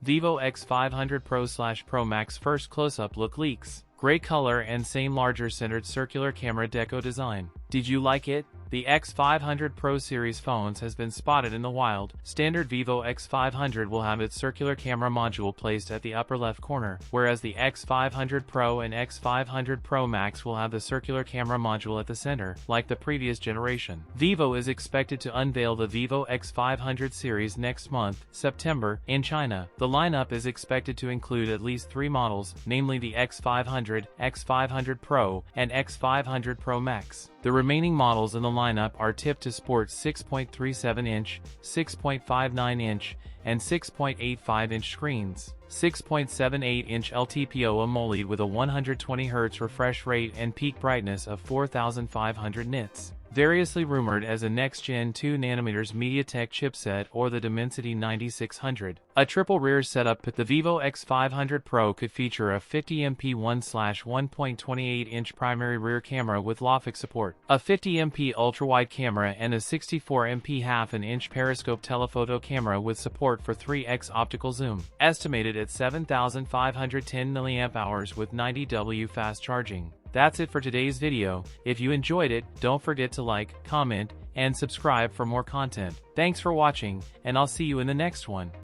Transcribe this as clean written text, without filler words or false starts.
Vivo X500 Pro/Pro Max first close-up look leaks. Gray color and same larger centered circular camera deco design. Did you like it? The X500 Pro series phones has been spotted in the wild. Standard Vivo X500 will have its circular camera module placed at the upper left corner, whereas the X500 Pro and X500 Pro Max will have the circular camera module at the center, like the previous generation. Vivo is expected to unveil the Vivo X500 series next month, September, in China. The lineup is expected to include at least 3 models, namely the X500, X500 Pro, and X500 Pro Max. The remaining models in the lineup are tipped to sport 6.37-inch, 6.59-inch, and 6.85-inch screens. 6.78-inch LTPO AMOLED with a 120Hz refresh rate and peak brightness of 4500 nits. Variously rumored as a next-gen 2nm MediaTek chipset or the Dimensity 9600. A triple rear setup with the Vivo X500 Pro could feature a 50MP 1/1.28-inch primary rear camera with LAFIC support, a 50MP ultra-wide camera and a 64MP 1/2-inch periscope telephoto camera with support for 3x optical zoom. Estimated at 7510 mAh with 90W fast charging. That's it for today's video. If you enjoyed it, don't forget to like, comment, and subscribe for more content. Thanks for watching, and I'll see you in the next one.